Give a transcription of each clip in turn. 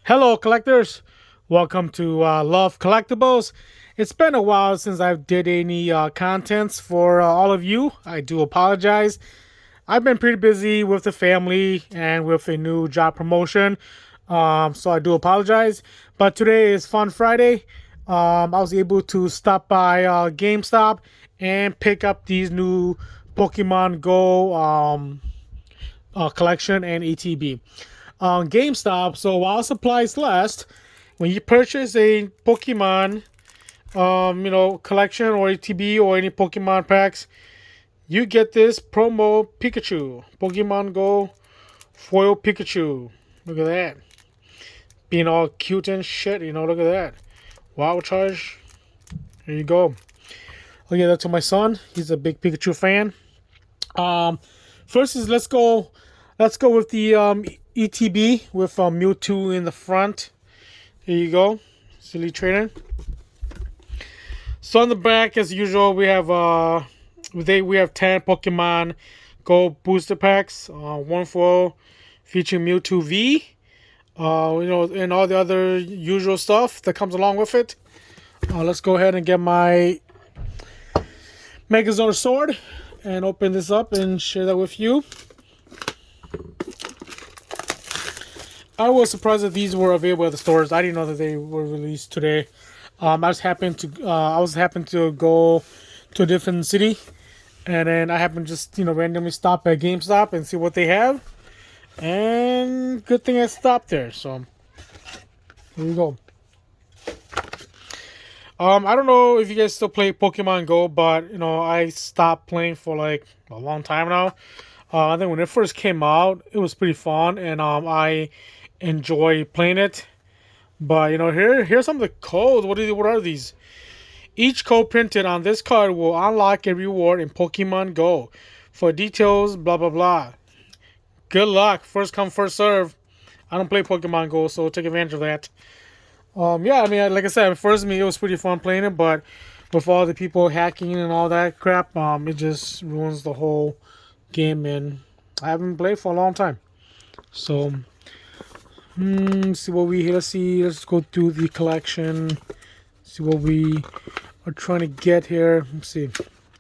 Hello, collectors. Welcome to Love Collectibles. It's been a while since I did any contents for all of you. I do apologize. I've been pretty busy with the family and with a new job promotion, so I do apologize. But today is Fun Friday. I was able to stop by GameStop and pick up these new Pokemon Go collection and ETB on GameStop. So while supplies last, when you purchase a Pokemon, collection or ETB or any Pokemon packs, you get this promo Pikachu, Pokemon Go foil Pikachu. Look at that, being all cute and shit. Look at that. Wow, charge. There you go. I'll give that to my son. He's a big Pikachu fan. First is let's go with the ETB with Mewtwo in the front. Here you go, silly trainer. So on the back, as usual, we have we have 10 Pokemon Go booster packs. One foil featuring Mewtwo V. And all the other usual stuff that comes along with it. Let's go ahead and get my Megazord sword and open this up and share that with you. I was surprised that these were available at the stores. I didn't know that they were released today. I was happened to go to a different city, and then I happened to just randomly stop at GameStop and see what they have. And good thing I stopped there. So here you go. I don't know if you guys still play Pokemon Go, but I stopped playing for like a long time now. I think when it first came out, it was pretty fun, and I enjoy playing it. But here's some of the codes. What are these? Each code printed on this card will unlock a reward in Pokemon Go. For details, blah blah blah. Good luck. First come, first serve. I don't play Pokemon Go, so take advantage of that. Yeah, I mean, like I said, first me it was pretty fun playing it, but with all the people hacking and all that crap, it just ruins the whole game, and I haven't played for a long time. So, see what we let's go through the collection. See what we are trying to get here. Let's see.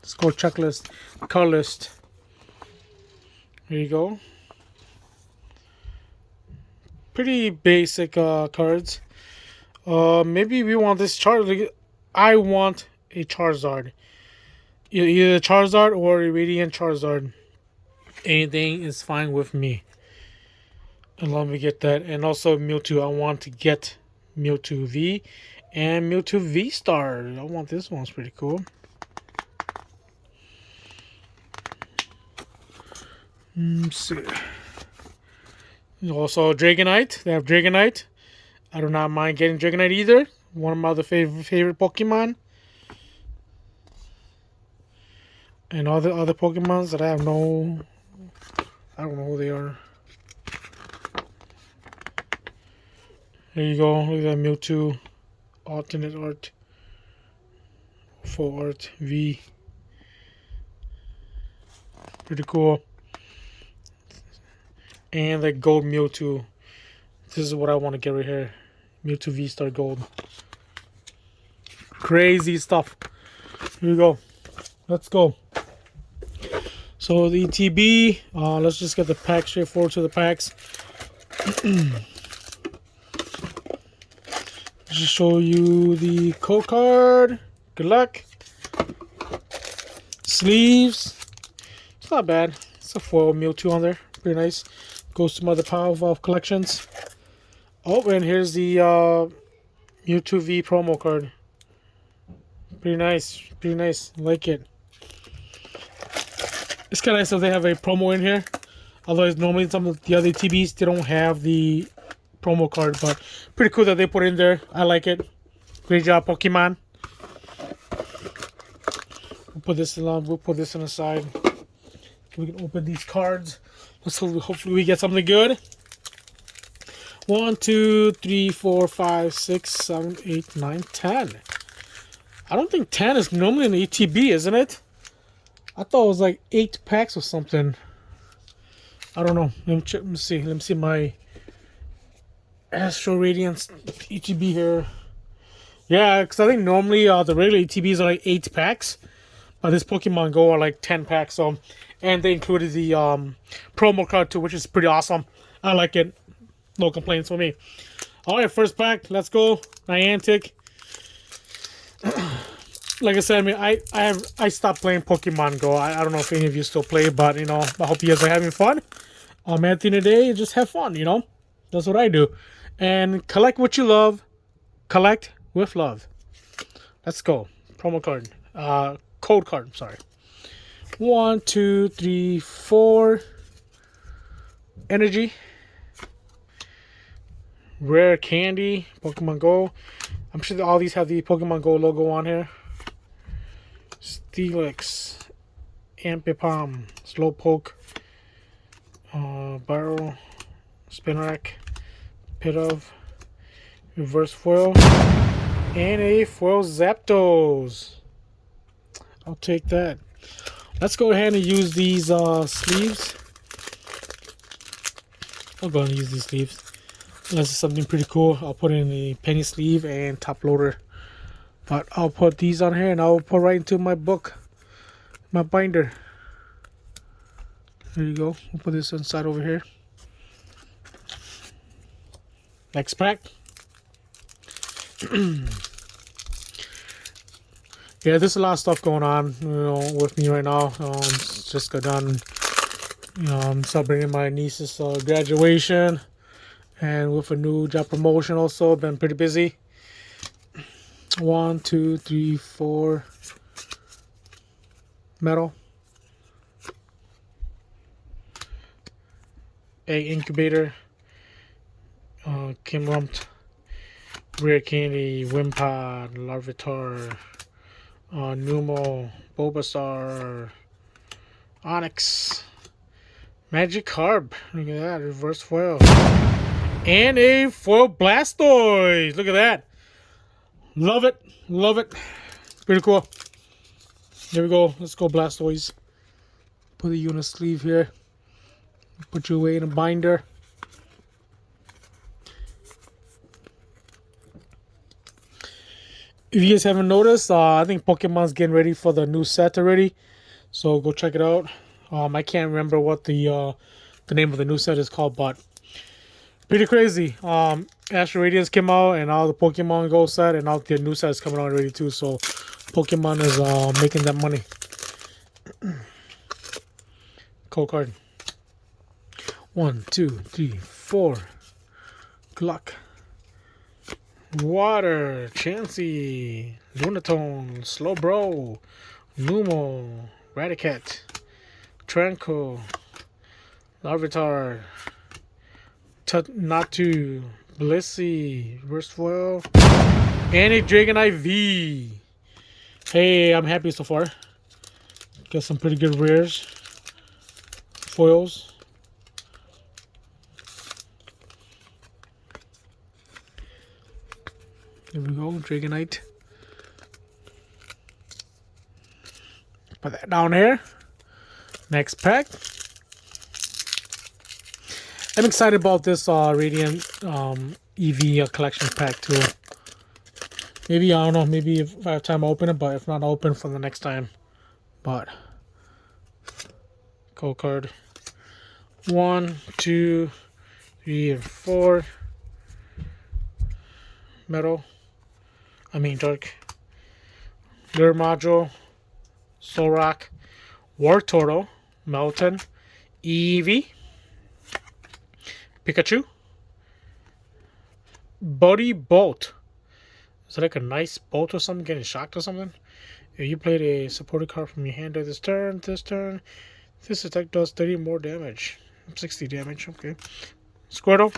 Let's go checklist, card list. Here you go. Pretty basic cards. Maybe we want this Charizard. I want a Charizard. Either a Charizard or a Radiant Charizard. Anything is fine with me. And let me get that. And also Mewtwo. I want to get Mewtwo V and Mewtwo V Star. I want this one. It's pretty cool. Let's see. Also Dragonite. They have Dragonite. I do not mind getting Dragonite either. One of my other favorite Pokemon. And all the other Pokemons that I don't know who they are. There you go. Look at that Mewtwo. Alternate art. Full art. V. Pretty cool. And the gold Mewtwo. This is what I want to get right here. Mewtwo V-Star Gold. Crazy stuff. Here we go. Let's go. So the ETB. Let's just get the packs straightforward to the packs. Just show you the code card. Good luck. Sleeves. It's not bad. It's a foil Mewtwo on there. Pretty nice. Goes to my other pile of collections. Oh, and here's the Mewtwo V promo card. Pretty nice. Pretty nice. Like it. It's kind of nice if they have a promo in here. Otherwise, normally some of the other TBs, they don't have the promo card. But pretty cool that they put it in there. I like it. Great job, Pokemon. We'll put this on the side. We can open these cards. Hopefully we get something good. 1, 2, 3, 4, 5, 6, 7, 8, 9, 10. I don't think 10 is normally an ETB, isn't it? I thought it was like 8 packs or something. I don't know. Let me see my Astro Radiance ETB here. Yeah, because I think normally the regular ETBs are like 8 packs, but this Pokemon Go are like 10 packs. So, and they included the promo card too, which is pretty awesome. I like it. No complaints for me. All right, first pack. Let's go. Niantic. Like I said, I mean, I stopped playing Pokemon Go. I don't know if any of you still play, but you know, I hope you guys are having fun. At the end of the day, just have fun. You know, that's what I do. And collect what you love. Collect with love. Let's go. Promo card. Code card. Sorry. 1, 2, 3, 4. Energy. Rare candy. Pokemon Go. I'm sure that all these have the Pokemon Go logo on here. Steelix. Ampipom. Slowpoke. Barrel. Spinarak. Pidove. Reverse foil. And a foil Zapdos. I'll take that. Let's go ahead and use these sleeves. I'll go ahead and use these sleeves. Unless it's something pretty cool, I'll put it in the penny sleeve and top loader. But I'll put these on here and I'll put right into my book, my binder. There you go. We'll put this inside over here. Next pack. Yeah, there's a lot of stuff going on, you know, with me right now. Just got done, you know, I'm celebrating my niece's graduation, and with a new job promotion also. Been pretty busy. 1, 2, 3, 4. Metal. Egg incubator. Kim Rumped. Rare candy. Wimpod. Larvitar. Numo, Bulbasaur, Onyx, Magikarp. Look at that, reverse foil. And a foil Blastoise. Look at that. Love it. Love it. Pretty cool. There we go. Let's go Blastoise. Put you in a sleeve here. Put you away in a binder. If you guys haven't noticed, I think Pokemon's getting ready for the new set already. So go check it out. I can't remember what the name of the new set is called, but pretty crazy. Astro Radiance came out, and now the Pokemon Go set, and now the new set is coming out already too. So Pokemon is making that money. Code card. 1, 2, 3, 4. Gluck. Water, Chansey, Lunatone, Slowbro, Numo, Radicat, Tranquil, Larvitar, Natu, Blissey, Reverse Foil, and a Dragonite V. Hey, I'm happy so far. Got some pretty good rares. Foils. There we go, Dragonite. Put that down here. Next pack. I'm excited about this Radiant EV collection pack too. Maybe, I don't know, maybe if I have time I'll open it, but if not, I'll open it for the next time. But, code card. 1, 2, 3, and 4. Metal. Dark. Lure Module. Solrock. Wartortle. Melton. Eevee. Pikachu. Buddy Bolt. Is that like a nice bolt or something? Getting shocked or something? If you played a supported card from your hand this turn, this attack does 30 more damage. 60 damage, okay. Squirtle.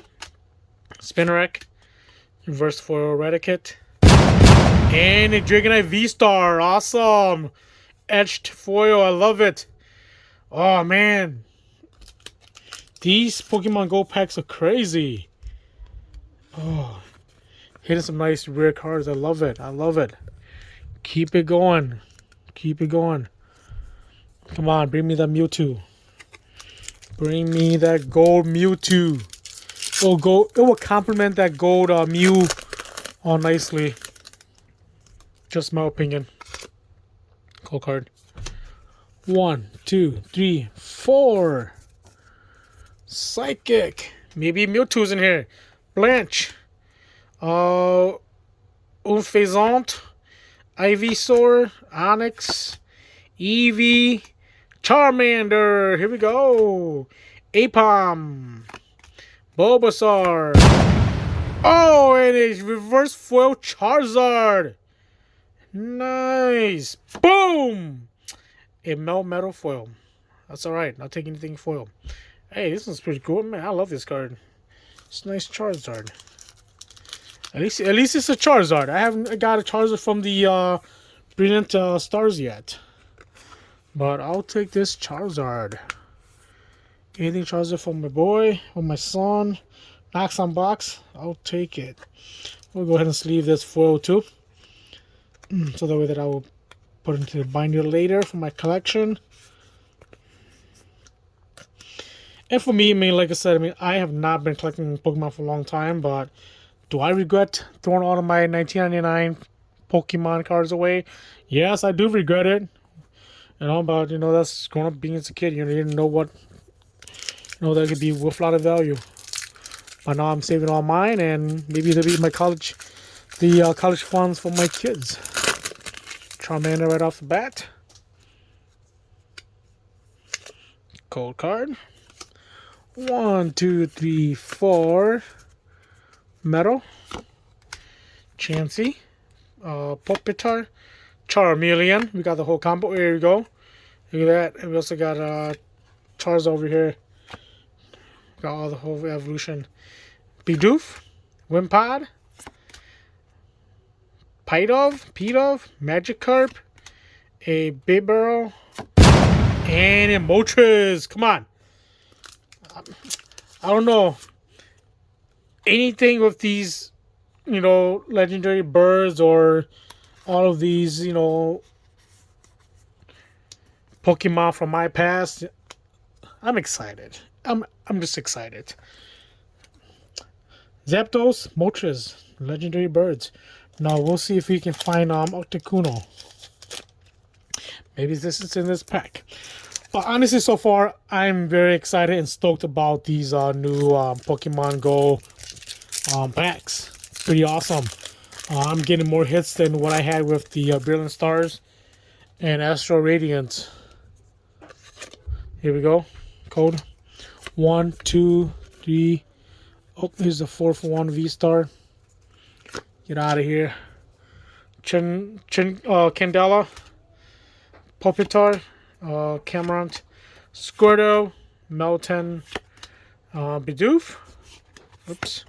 Spinarak. Reverse foil Raticate. And a Dragonite V-Star. Awesome. Etched foil. I love it. Oh, man. These Pokemon Go packs are crazy. Oh. Hitting some nice rare cards. I love it. I love it. Keep it going. Keep it going. Come on. Bring me that Mewtwo. Bring me that gold Mewtwo. It will complement that gold Mew nicely. Just my opinion. Cold card. 1, 2, 3, 4. Psychic. Maybe Mewtwo's in here. Blanche. Unfezant. Ivysaur. Onyx. Eevee. Charmander. Here we go. Apom. Bulbasaur. Oh, and a reverse foil Charizard. Nice. Boom. A metal foil. That's alright. Not taking anything foil. Hey, this one's pretty cool. Man, I love this card. It's a nice Charizard. At least it's a Charizard. I haven't got a Charizard from the Brilliant Stars yet. But I'll take this Charizard. Anything Charizard for my boy or my son. Box on box. I'll take it. We'll go ahead and sleeve this foil too. So that way that I will put into the binder later for my collection. And for me, I mean, like I said, I mean, I have not been collecting Pokemon for a long time, but do I regret throwing all of my 1999 Pokemon cards away? Yes, I do regret it. You know, but, you know, that's growing up being as a kid. You know, you didn't know what, you know, that could be worth a lot of value. But now I'm saving all mine, and maybe they'll be my college, the college funds for my kids. Charmander right off the bat. Cold card. 1, 2, 3, 4. Metal. Chansey. Pupitar. Charmeleon. We got the whole combo. Here we go. Look at that. And we also got Charizard over here. Got all the whole evolution. Bidoof. Wimpod. Pidove. Magikarp. A Bibarel. And a Moltres. Come on. I don't know. Anything with these, you know, legendary birds or all of these, you know, Pokemon from my past, I'm excited. I'm just excited. Zapdos, Moltres, legendary birds. Now we'll see if we can find Octacuno. Maybe this is in this pack. But honestly, so far, I'm very excited and stoked about these new Pokemon Go packs. Pretty awesome. I'm getting more hits than what I had with the Brilliant Stars and Astro Radiant. Here we go. Code 1, 2, 3. Oh, here's the 4-for-1 V-Star. Get out of here. Candela. Pupitar. Cameront, Squirtle, Melton, Bidoof, oops,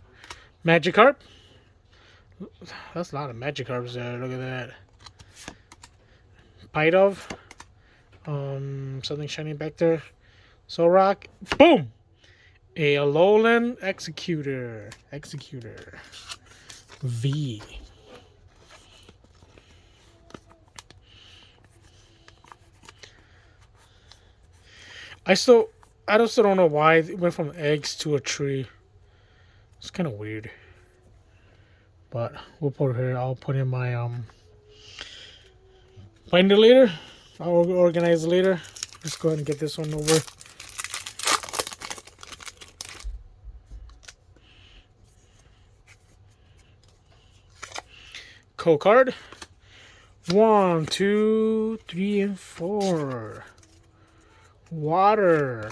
Magikarp. That's a lot of Magikarps there. Look at that. Pidove, something shiny back there. Solrock, boom. A Alolan Executor, V. I still don't know why it went from eggs to a tree. It's kind of weird. But we'll put it here. I'll put in my binder later. I'll organize later. Let's go ahead and get this one over. Code card. 1, 2, 3, and 4. Water.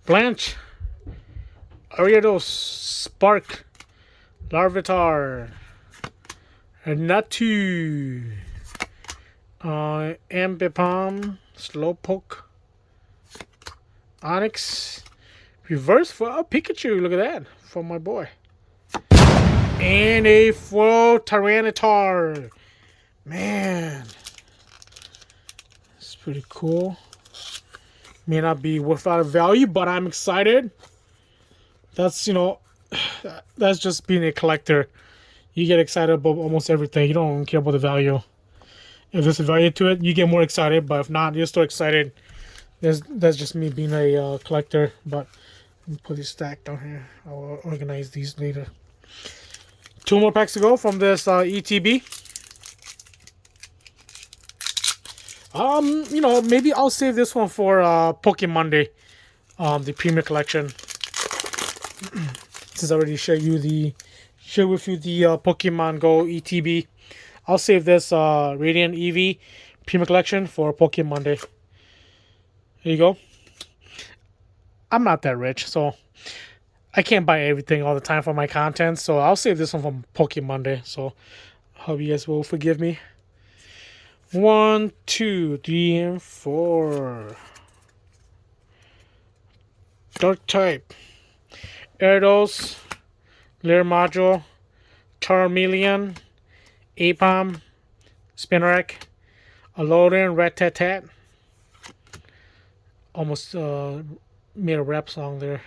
Blanche. Ariados. Spark. Larvitar. Natu. Ambipom. Slowpoke. Onyx. Reverse for Pikachu. Look at that. For my boy. And a full Tyranitar. Man. It's pretty cool. May not be without value, but I'm excited. That's, you know, that's just being a collector. You get excited about almost everything. You don't care about the value. If there's a value to it, you get more excited. But if not, you're still excited. That's just me being a collector. But Let me put these stacked down here. I'll organize these later. 2 more packs to go from this ETB. You know, maybe I'll save this one for Pokemon Monday. The Premier Collection. Since I already share with you the Pokemon Go ETB. I'll save this Radiant Eevee Premier Collection for Pokemon Monday. There you go. I'm not that rich, so I can't buy everything all the time for my content. So I'll save this one from Pokemon Monday. So hope you guys will forgive me. 1, 2, 3, and 4. Dark type. Gyarados, Lair Module, Charmeleon, Apom, Spinarak, Alolan, Rat-Tat-Tat. Almost made a rap song there.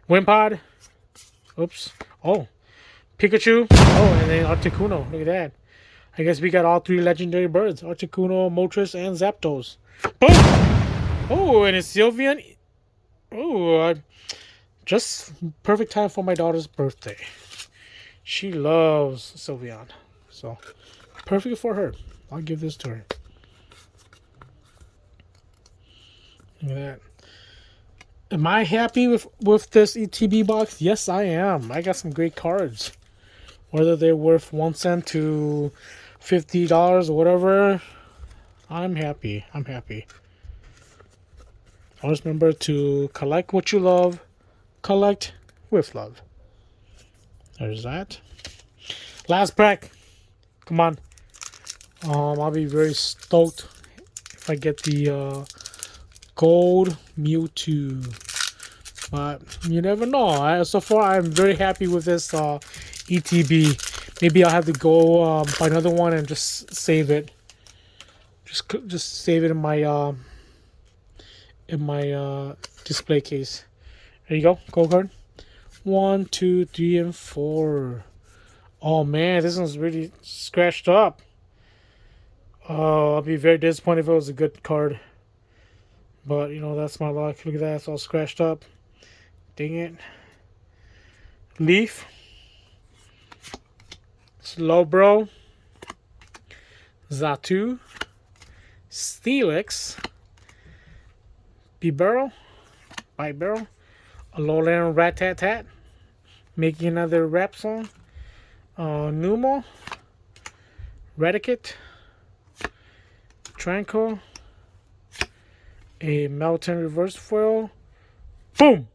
Wimpod. Oops. Oh. Pikachu. Oh, and then Articuno. Look at that. I guess we got all 3 legendary birds. Articuno, Moltres, and Zapdos. Boom! Oh, and it's Sylveon. Oh, just perfect time for my daughter's birthday. She loves Sylveon. So, perfect for her. I'll give this to her. Look at that. Am I happy with this ETB box? Yes, I am. I got some great cards. Whether they're worth 1 cent to $50 or whatever, I'm happy. I'm happy. Always remember to collect what you love. Collect with love. There's that. Last pack. Come on. I'll be very stoked if I get the gold Mewtwo. But you never know. So far, I'm very happy with this ETB. Maybe I'll have to go buy another one and just save it. Just save it in my display case. There you go. Gold card. 1, 2, 3, and 4. Oh man, this one's really scratched up. Oh, I'll be very disappointed if it was a good card. But you know, that's my luck. Look at that, it's all scratched up. Dang it. Leaf. Slowbro. Xatu. Steelix. Bibarel. Bibarel. Alolan Rat-Tat-Tat. Making another rap song. Numo. Raticate. Tranquil. A Melton Reverse Foil. Boom!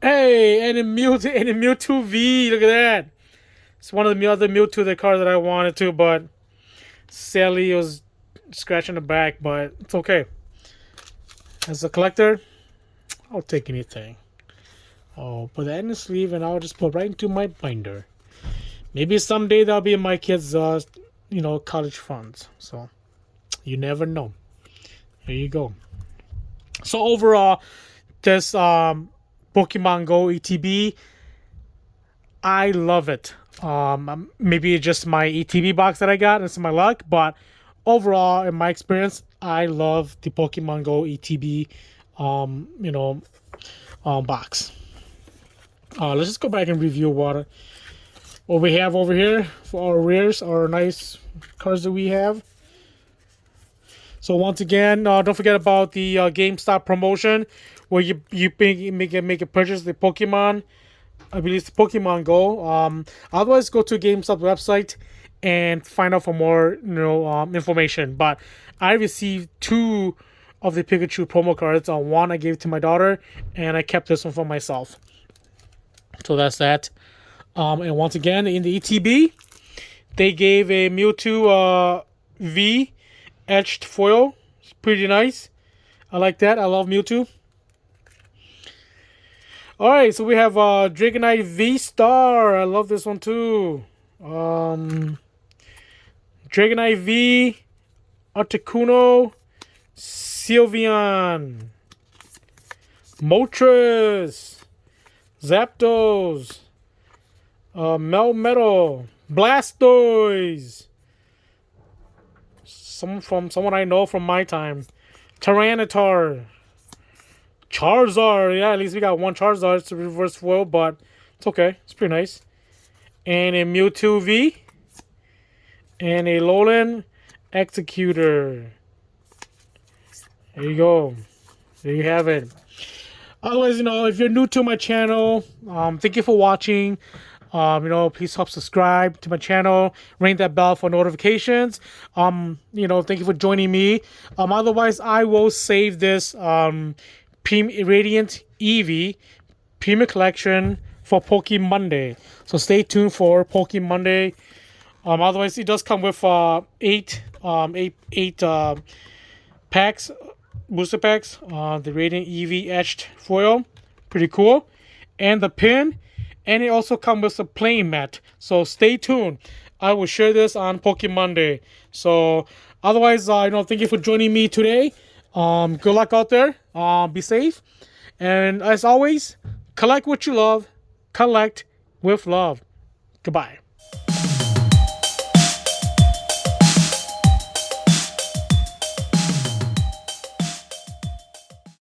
Hey, and a Mewtwo V. Look at that. It's one of the other Mewtwo the card that I wanted to, but sadly it was scratching the back, but it's okay. As a collector, I'll take anything. I'll put that in the sleeve and I'll just put right into my binder. Maybe someday that'll be in my kids' college funds. So you never know. There you go. So overall, this Pokemon Go ETB, I love it. Maybe it's just my ETB box that I got, and it's my luck, but overall, in my experience, I love the Pokemon Go ETB, box. Let's just go back and review what we have over here for our rares, our nice cards that we have. So once again, don't forget about the GameStop promotion where you make a purchase of the Pokemon. I believe it's Pokemon Go. Otherwise, go to GameStop website and find out for more information. But I received 2 of the Pikachu promo cards. One I gave to my daughter, and I kept this one for myself. So that's that. And once again, in the ETB, they gave a Mewtwo V etched foil. It's pretty nice. I like that. I love Mewtwo. Alright, so we have Dragonite V-Star. I love this one too. Dragonite V, Articuno, Sylveon, Moltres, Zapdos, Melmetal, Blastoise, someone I know from my time, Tyranitar, Charizard. Yeah, at least we got one Charizard. It's a reverse foil, but it's okay. It's pretty nice. And a Mewtwo V. And a Lowland Executor. There you go. There you have it. Otherwise, if you're new to my channel, thank you for watching. Please help subscribe to my channel, ring that bell for notifications. Thank you for joining me. Otherwise, I will save this Radiant Eevee Premium Collection for Pokemon Monday. So stay tuned for Pokemon Monday. Otherwise, it does come with eight packs. Booster packs, the Radiant Eevee etched foil, pretty cool, and the pin, and it also comes with a playing mat. So stay tuned. I will share this on Pokemon Monday. So otherwise, thank you for joining me today. Good luck out there. Be safe, and as always, collect what you love. Collect with love. Goodbye.